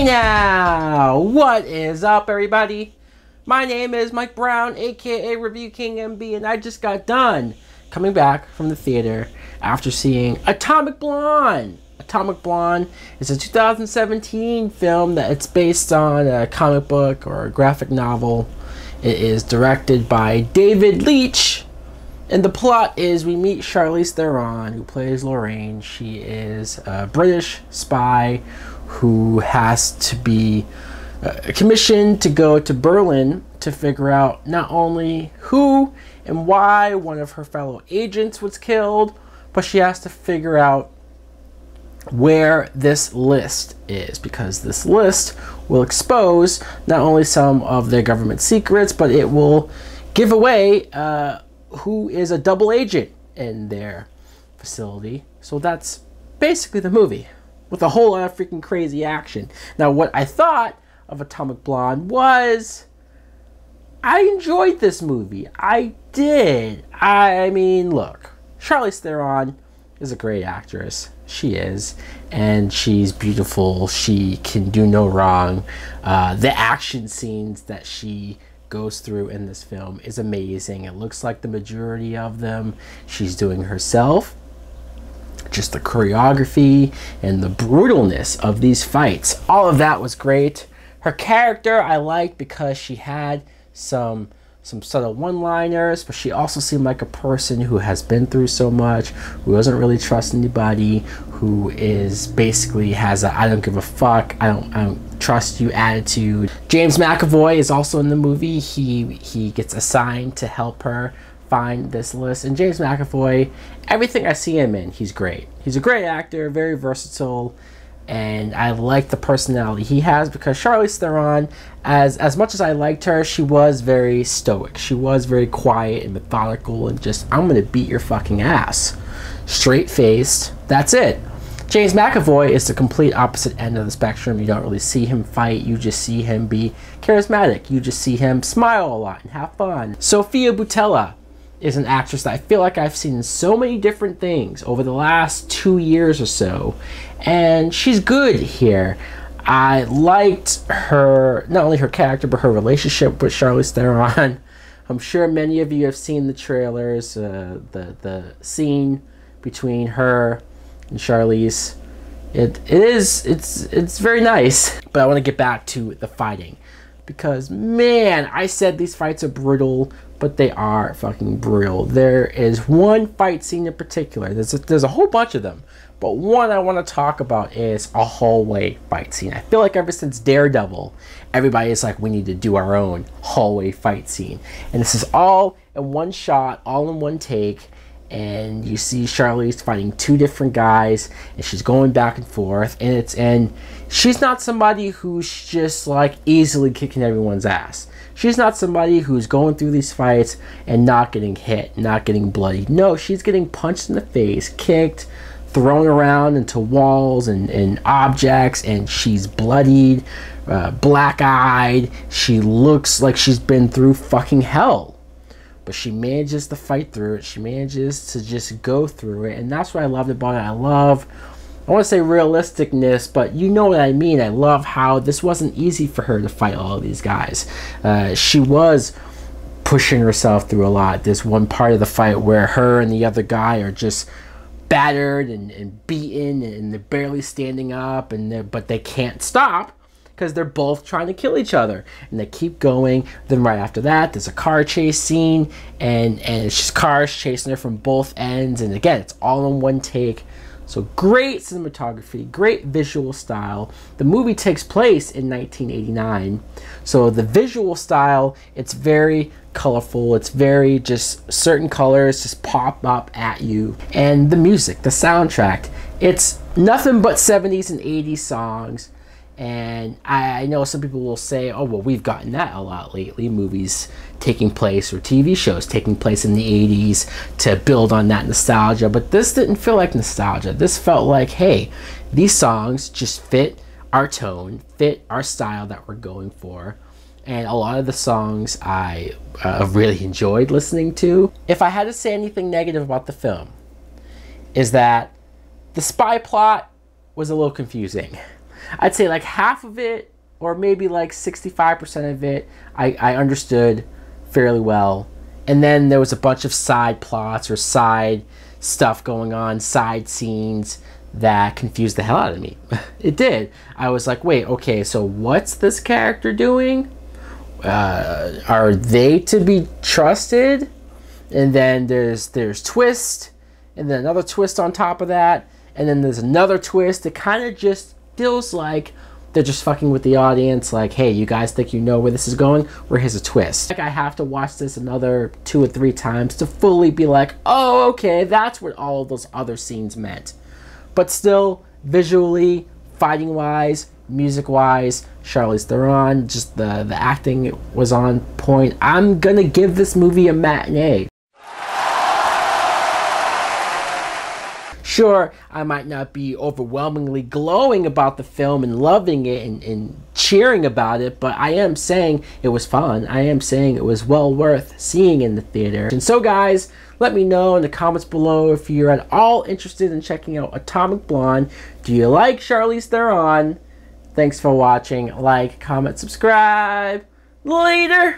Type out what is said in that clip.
Hey now, what is up everybody? My name is Mike Brown, aka ReviewKingMB, and I just got done coming back from the theater after seeing Atomic Blonde. Atomic Blonde is a 2017 film that it's based on a comic book or a graphic novel. It is directed by David Leitch, and the plot is we meet Charlize Theron, who plays Lorraine. She is a British spy who has to be commissioned to go to Berlin to figure out not only who and why one of her fellow agents was killed, but she has to figure out where this list is, because this list will expose not only some of their government secrets, but it will give away who is a double agent in their facility. So that's basically the movie, with a whole lot of freaking crazy action. Now, what I thought of Atomic Blonde was, I enjoyed this movie. I did. I mean, look, Charlize Theron is a great actress. She is, and she's beautiful. She can do no wrong. The action scenes that she goes through in this film is amazing. It looks like the majority of them she's doing herself. Just the choreography and the brutalness of these fights, all of that was great. Her character I liked because she had some subtle one-liners, but she also seemed like a person who has been through so much, who doesn't really trust anybody, who is basically has a I don't give a fuck, I don't trust you attitude. James McAvoy is also in the movie. He gets assigned to help her find this list, and James McAvoy, everything I see him in, he's great. He's a great actor, very versatile, and I like the personality he has, because Charlize Theron, as much as I liked her, she was very stoic. She was very quiet and methodical and just, I'm gonna beat your fucking ass. Straight-faced, that's it. James McAvoy is the complete opposite end of the spectrum. You don't really see him fight, you just see him be charismatic. You just see him smile a lot and have fun. Sofia Boutella is an actress that I feel like I've seen in so many different things over the last 2 years or so, and she's good here. I liked her, not only her character, but her relationship with Charlize Theron. I'm sure many of you have seen the trailers, the scene between her and Charlize. It's very nice, but I want to get back to the fighting, because man, I said these fights are brutal, but they are fucking brutal. There is one fight scene in particular. There's a whole bunch of them, but one I want to talk about is a hallway fight scene. I feel like ever since Daredevil, everybody is like, we need to do our own hallway fight scene. And this is all in one shot, all in one take. And you see Charlize fighting two different guys, and she's going back and forth, and she's not somebody who's just like easily kicking everyone's ass. She's not somebody who's going through these fights and not getting hit, not getting bloody. No, she's getting punched in the face, kicked, thrown around into walls and objects, and she's bloodied, black-eyed. She looks like she's been through fucking hell. But she manages to fight through it. She manages to just go through it. And that's what I loved about it. I want to say realisticness, but you know what I mean. I love how this wasn't easy for her to fight all of these guys. She was pushing herself through a lot. There's one part of the fight where her and the other guy are just battered and beaten, and they're barely standing up, but they can't stop, because they're both trying to kill each other, and they keep going. Then right after that, there's a car chase scene, and it's just cars chasing her from both ends, and again, it's all in one take. So great cinematography, great visual style. The movie takes place in 1989, so the visual style, it's very colorful. It's very just certain colors just pop up at you, and the music, the soundtrack, it's nothing but 70s and 80s songs. And I know some people will say, oh, well, we've gotten that a lot lately, movies taking place or TV shows taking place in the 80s to build on that nostalgia. But this didn't feel like nostalgia. This felt like, hey, these songs just fit our tone, fit our style that we're going for. And a lot of the songs I really enjoyed listening to. If I had to say anything negative about the film, is that the spy plot was a little confusing. I'd say like half of it, or maybe like 65% of it, I understood fairly well. And then there was a bunch of side plots or side stuff going on, side scenes that confused the hell out of me. It did. I was like, wait, okay, so what's this character doing? Are they to be trusted? And then there's twist, and then another twist on top of that, and then there's another twist. It kind of just feels like they're just fucking with the audience, like, hey, you guys think you know where this is going? Well, here's a twist. Like, I have to watch this another 2 or 3 times to fully be like, oh, okay, that's what all of those other scenes meant. But still, visually, fighting-wise, music-wise, Charlize Theron, just the acting was on point. I'm gonna give this movie a matinee. Sure, I might not be overwhelmingly glowing about the film and loving it and cheering about it, but I am saying it was fun. I am saying it was well worth seeing in the theater. And so guys, let me know in the comments below if you're at all interested in checking out Atomic Blonde. Do you like Charlize Theron? Thanks for watching. Like, comment, subscribe. Later!